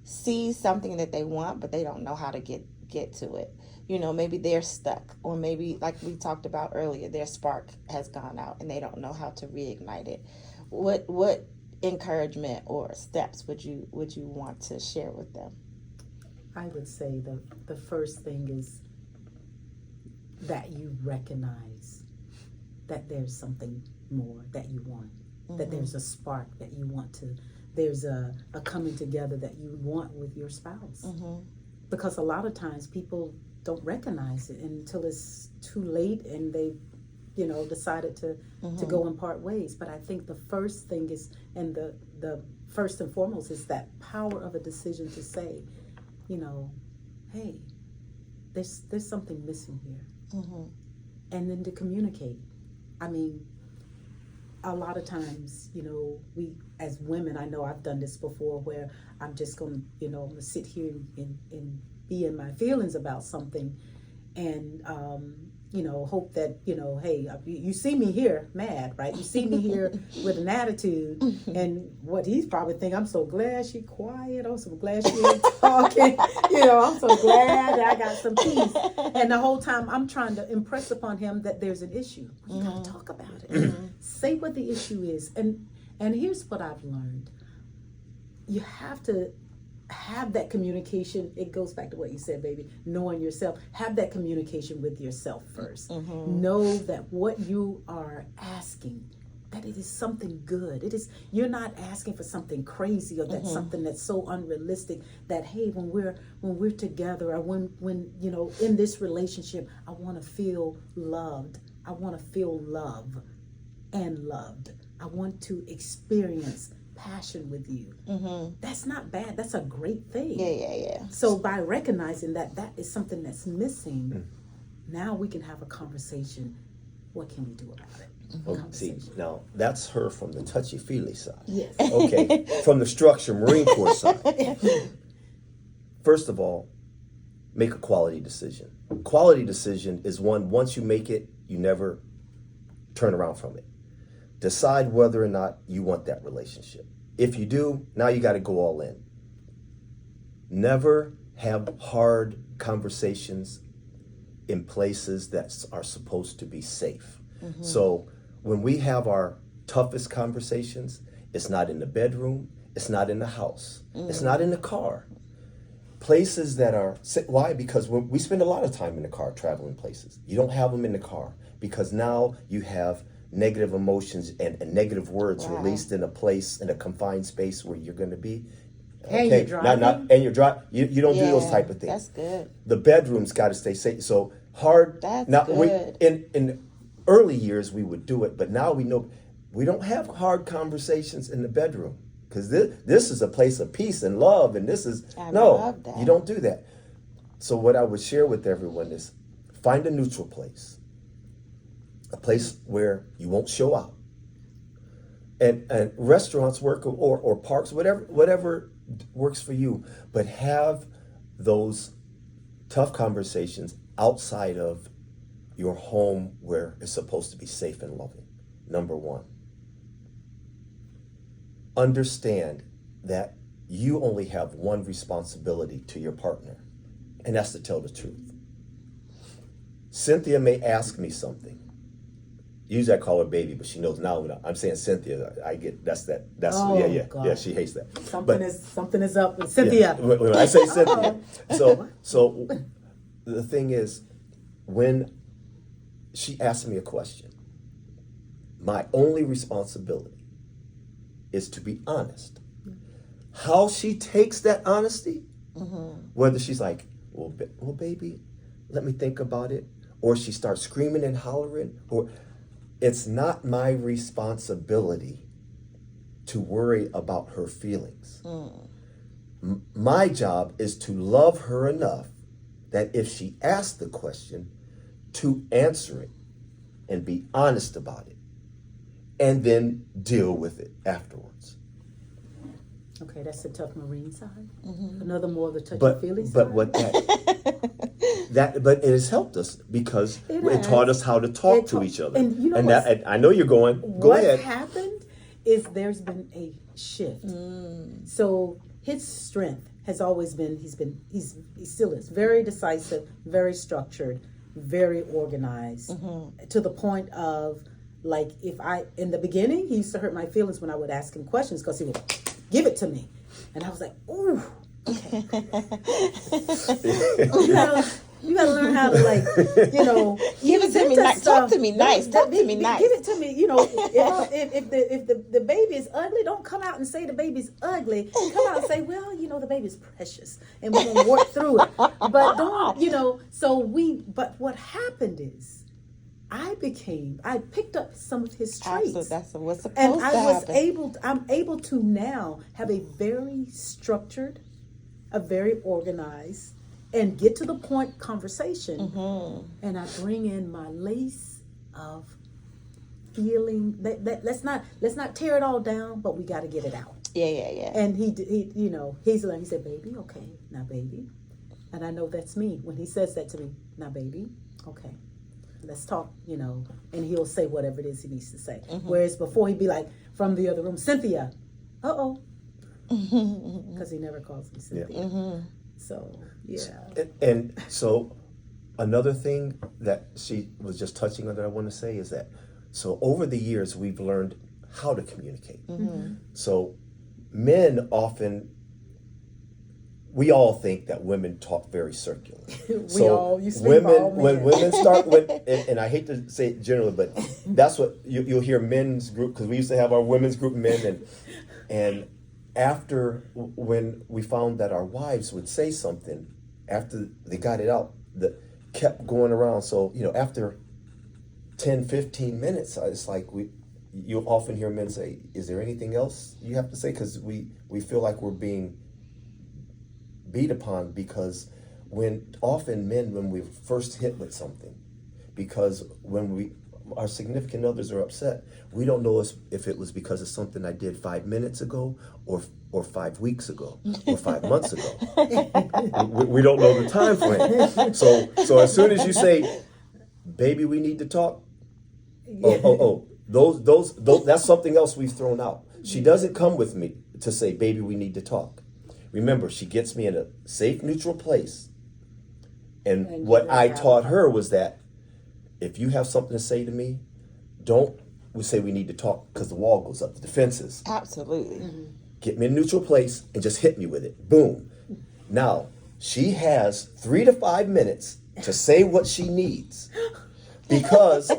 sees something that they want, but they don't know how to get to it? Maybe they're stuck, or maybe, like we talked about earlier, their spark has gone out and they don't know how to reignite it. What encouragement or steps would you want to share with them?
I would say the first thing is that you recognize that there's something more that you want, that there's a spark that you want to, there's a coming together that you want with your spouse. Because a lot of times people don't recognize it until it's too late and they decided to go and part ways. But I think the first thing is, and the first and foremost, is that power of a decision to say, hey, there's something missing here. And then to communicate. I mean, a lot of times, we as women, I know I've done this before, where I'm just going to, I'm going to sit here and be in my feelings about something, and hope that, hey, you see me here mad, right? You see me here with an attitude, and what he's probably thinking, I'm so glad she quiet, I'm so glad she ain't talking, I'm so glad that I got some peace. And the whole time I'm trying to impress upon him that there's an issue. You gotta talk about it. Say what the issue is. And here's what I've learned. You have to have that communication. It goes back to what you said, baby, knowing yourself. Have that communication with yourself first. Know that what you are asking, that it is something good. You're not asking for something crazy, or that's something that's so unrealistic that, hey, when we're together, or when in this relationship, I want to feel loved. I want to feel love and loved. I want to experience passion with you. That's not bad. That's a great thing.
Yeah.
So by recognizing that is something that's missing, now we can have a conversation. What can we do about it?
See, now that's her from the touchy-feely side.
Yes.
Okay, from the structure Marine Corps side. First of all, make a quality decision. Quality decision is one, once you make it, you never turn around from it. Decide whether or not you want that relationship. If you do, now you got to go all in. Never have hard conversations in places that are supposed to be safe. So when we have our toughest conversations, it's not in the bedroom, it's not in the house, it's not in the car. Places that are, why? Because we spend a lot of time in the car traveling places. You don't have them in the car because now you have negative emotions and negative words released in a place, in a confined space where you're going to be.
And you're driving.
You don't do those type of things.
That's good.
The bedroom's got to stay safe. So hard.
That's
now
good.
in early years we would do it, but now we know we don't have hard conversations in the bedroom because this is a place of peace and love, and this is
I
no,
love that.
you don't do that. So what I would share with everyone is find a neutral place, a place where you won't show out, and restaurants work or parks, whatever works for you, but have those tough conversations outside of your home where it's supposed to be safe and loving. Number one, understand that you only have one responsibility to your partner, and that's to tell the truth. Cynthia may ask me something. Usually I call her baby, but she knows now when I'm saying Cynthia, I get that's
Oh,
yeah,
God.
she hates that.
Something is up with Cynthia.
Yeah, when I say Cynthia, so the thing is, when she asks me a question, my only responsibility is to be honest. How she takes that honesty, whether she's like, well, baby, let me think about it, or she starts screaming and hollering, or it's not my responsibility to worry about her feelings. My job is to love her enough that if she asks the question, to answer it and be honest about it, and then deal with it afterwards.
Okay, that's the tough Marine side. Another more of the touchy feely side.
But what but it has helped us because it taught us how to talk to each other.
And you know
and I know you're going. Go ahead.
What happened is there's been a shift. So his strength has always been he still is very decisive, very structured, very organized, to the point of, like, in the beginning he used to hurt my feelings when I would ask him questions because he would give it to me, and I was like, ooh, okay. You gotta learn how to, like,
Give it to me nice. Talk to me nice. Talk to me nice.
Give it to me. If the baby is ugly, don't come out and say the baby's ugly. Come out and say, well, the baby's precious, and we're gonna work through it. But don't, But what happened is, I picked up some of his traits.
Absolutely, that's what's supposed
and
to happen.
I'm able to now have a very structured, a very organized, and get to the point conversation. And I bring in my lace of feeling. Let's not tear it all down, but we got to get it out.
Yeah.
And he said, baby, okay, now baby. And I know that's me when he says that to me. Now baby, okay, let's talk, and he'll say whatever it is he needs to say. Whereas before he'd be like, from the other room, Cynthia, because he never calls me Cynthia.
Yeah.
So, yeah.
And so another thing that she was just touching on that I want to say is that, so over the years, we've learned how to communicate. So men often, we all think that women talk very circular. When women start and I hate to say it generally, but that's what you'll hear men's group, because we used to have our women's group men, and after, when we found that our wives would say something after they got it out, that kept going around. So after 10, 15 minutes, it's like you'll often hear men say, is there anything else you have to say? Because we feel like we're being beat upon, because when we first hit with something, because when our significant others are upset, we don't know if it was because of something I did 5 minutes ago or 5 weeks ago or 5 months ago. we don't know the time frame. So as soon as you say, baby, we need to talk, those that's something else we've thrown out. She doesn't come with me to say, baby, we need to talk. Remember, she gets me in a safe, neutral place. And what I taught her was that if you have something to say to me, don't say we need to talk because the wall goes up, the defenses.
Absolutely.
Get me in a neutral place and just hit me with it. Boom. Now, she has 3 to 5 minutes to say what she needs. Because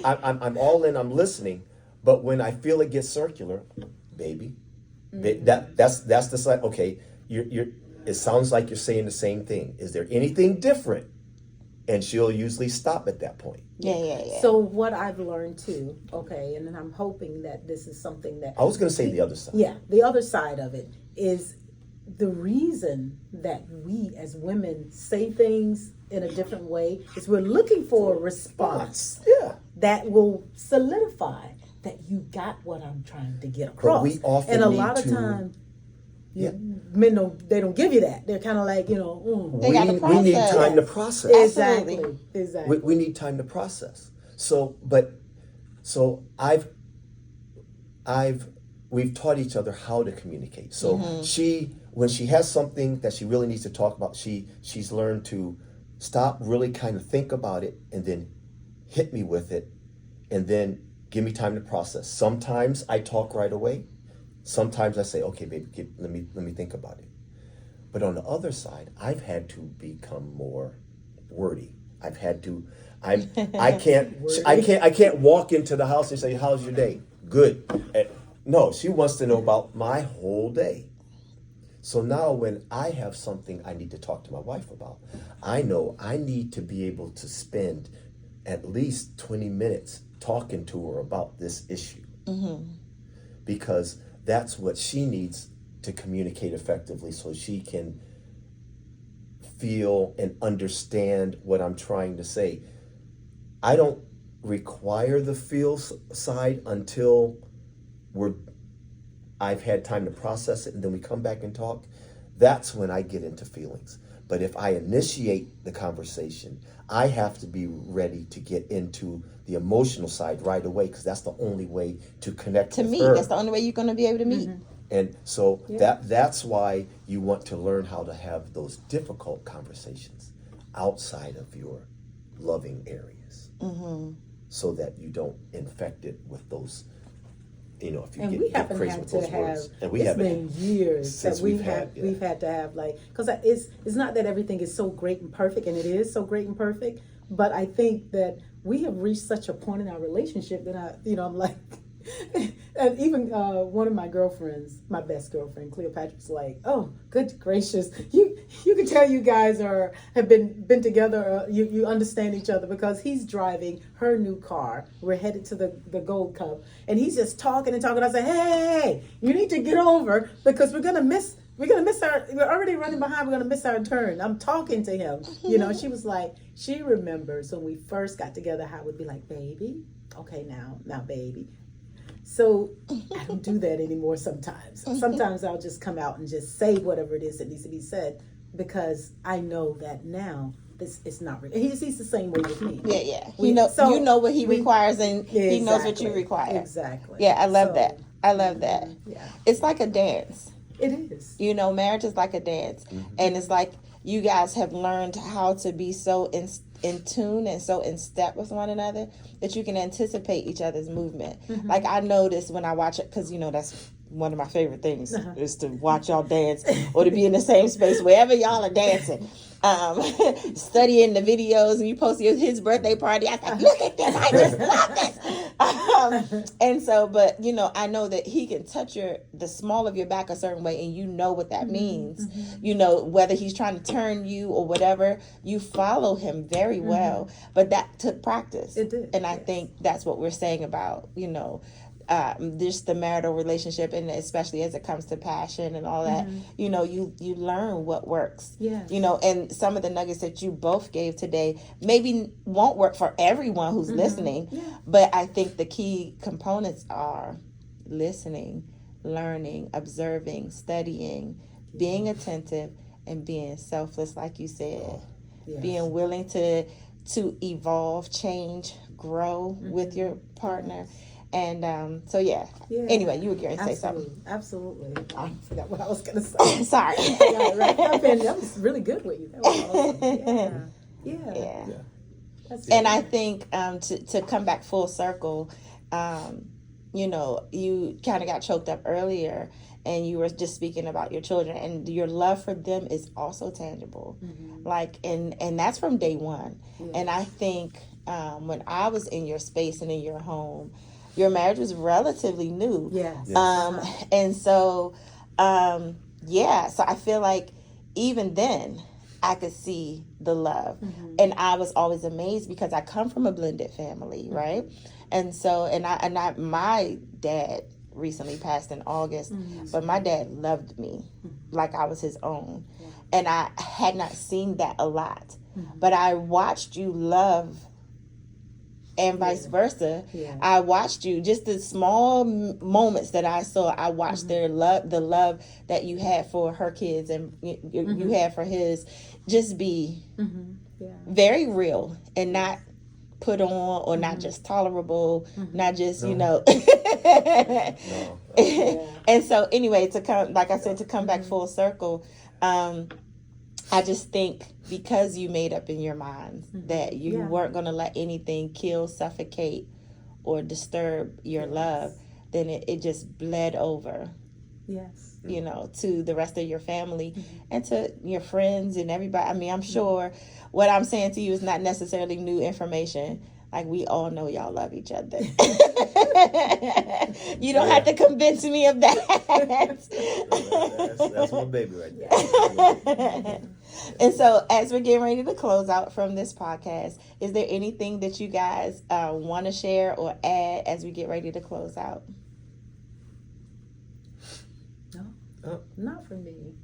I'm all in, I'm listening, but when I feel it gets circular, baby, that's the side. Okay, it sounds like you're saying the same thing. Is there anything different and she'll usually stop at that point.
Yeah.
So what I've learned too, okay, and then I'm hoping that this is something that
I was going to say the other side.
Yeah, the other side of it is the reason that we as women say things in a different way is we're looking for a response that will solidify that you got what I'm trying to get across.
But we often
and a
need
lot of
to-
time, men don't give you that. They're kind of like,
They
we,
gotta
we need
process.
time to process.
Exactly.
We need time to process. So we've taught each other how to communicate. So when she has something that she really needs to talk about, she's learned to stop, really kind of think about it, and then hit me with it, and then give me time to process. Sometimes I talk right away. Sometimes I say, okay, baby, let me think about it. But on the other side, I've had to become more wordy. I can't walk into the house and say, how's your day? Good. No, she wants to know about my whole day. So now when I have something I need to talk to my wife about, I know I need to be able to spend at least 20 minutes talking to her about this issue. Because that's what she needs to communicate effectively, so she can feel and understand what I'm trying to say. I don't require the feel side until I've had time to process it, and then we come back and talk. That's when I get into feelings. But if I initiate the conversation, I have to be ready to get into the emotional side right away, because that's the only way to connect
To
with
meet,
her.
that's the only way you're going to be able to meet.
And so that's why you want to learn how to have those difficult conversations outside of your loving areas, so that you don't infect it with those. If you
And
get,
we
get
haven't
crazy
had
with
to
those
have.
words, and we
It's
haven't
been years
since
that
we've had
to have because it's not that everything is so great and perfect, and it is so great and perfect. But I think that we have reached such a point in our relationship that I'm like, and even one of my girlfriends, my best girlfriend, Cleopatra's like, oh, good gracious, you can tell you guys have been together. You understand each other, because he's driving her new car. We're headed to the Gold Cup, and he's just talking and talking. I say, hey, you need to get over, because we're gonna miss we're already running behind. We're gonna miss our turn. I'm talking to him. She was like, she remembers when we first got together how we'd be like, baby, okay, now, baby. So I don't do that anymore sometimes. Sometimes I'll just come out and just say whatever it is that needs to be said, because I know that now this is not real. He's the same way with me.
Yeah. You know what he requires, and he knows what you require.
Exactly.
Yeah, I love that. I love that.
Yeah.
It's like a dance.
It is.
Marriage is like a dance. And it's like you guys have learned how to be so in tune and so in step with one another that you can anticipate each other's movement. Like I notice when I watch it, because that's one of my favorite things is to watch y'all dance, or to be in the same space wherever y'all are dancing. Studying the videos, and you post his birthday party. I was like, look at this, I just love this. And so, but I know that he can touch the small of your back a certain way, and you know what that means. Whether he's trying to turn you or whatever, you follow him very well. But that took practice.
It did.
And I think that's what we're saying about just the marital relationship, and especially as it comes to passion and all that, you learn what works.
Yes.
And some of the nuggets that you both gave today maybe won't work for everyone who's listening, but I think the key components are listening, learning, observing, studying, being attentive, and being selfless, like you said. Being willing to evolve, change, grow with your partner. And anyway, you were going to say something.
Absolutely. I forgot what I was going to say.
Sorry.
That was really good with you. That was awesome. Yeah. That's
and I think to come back full circle, you kind of got choked up earlier, and you were just speaking about your children, and your love for them is also tangible. And that's from day one. And I think when I was in your space and in your home, your marriage was relatively new.
Yes.
And so, so I feel like even then, I could see the love. And I was always amazed because I come from a blended family, right? And so, my dad recently passed in August, but my dad loved me like I was his own. And I had not seen that a lot. But I watched you love and vice versa. I watched you, just the small moments that I saw. I watched their love, the love that you had for her kids and you had for his, just be very real and not put on or not just tolerable, not just, you know. And so anyway, to come, like I said, to come back full circle, I just think because you made up in your mind that you weren't going to let anything kill, suffocate, or disturb your love, then it just bled over. You know, to the rest of your family and to your friends and everybody. I mean, I'm sure what I'm saying to you is not necessarily new information. Like, we all know y'all love each other. You don't have to convince me of that.
That's my baby right there.
And so, as we're getting ready to close out from this podcast, is there anything that you guys want to share or add as we get ready to close out?
No, not for me.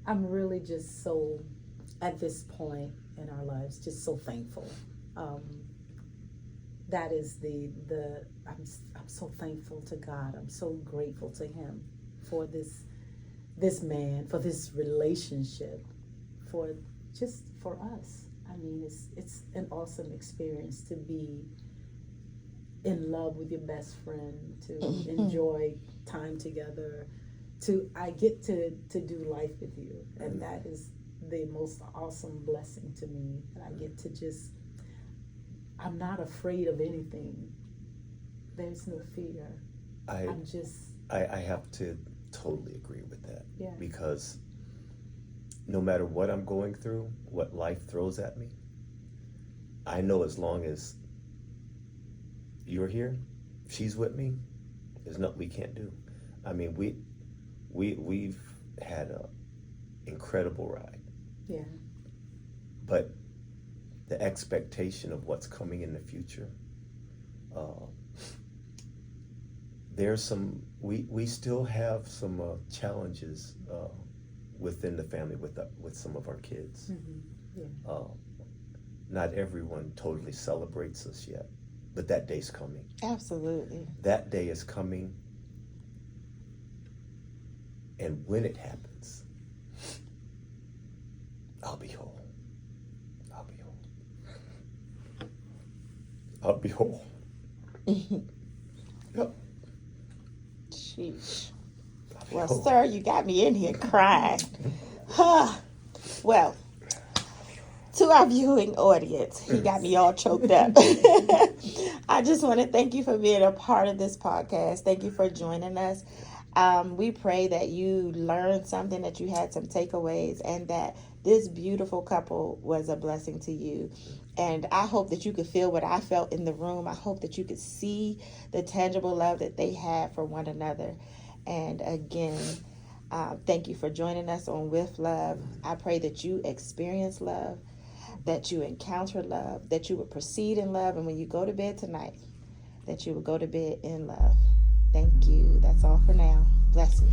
I'm really just so, at this point in our lives, just so thankful. That is I'm so thankful to God. I'm so grateful to Him for this man, for this relationship, for us. I mean, it's an awesome experience to be in love with your best friend, to enjoy time together, I get to do life with you, and that is the most awesome blessing to me. And I get to I'm not afraid of anything. There's no fear.
I have to totally agree with that. Because no matter what I'm going through, what life throws at me, I know as long as you're here, she's with me, there's nothing we can't do. I mean, we've had an incredible ride. But the expectation of what's coming in the future, we still have some challenges within the family with some of our kids. Not everyone totally celebrates us yet, but that day's coming.
Absolutely.
That day is coming, and when it happens, I'll be whole. I'll be whole. Yep.
Sheesh. Well, sir, you got me in here crying. Well, to our viewing audience, you got me all choked up. I just want to thank you for being a part of this podcast. Thank you for joining us. We pray that you learned something, that you had some takeaways, and that this beautiful couple was a blessing to you. And I hope that you could feel what I felt in the room. I hope that you could see the tangible love that they had for one another. And again, thank you for joining us on With Love. I pray that you experience love, that you encounter love, that you would proceed in love, and when you go to bed tonight, that you will go to bed in love. Thank you. That's all for now. Bless you.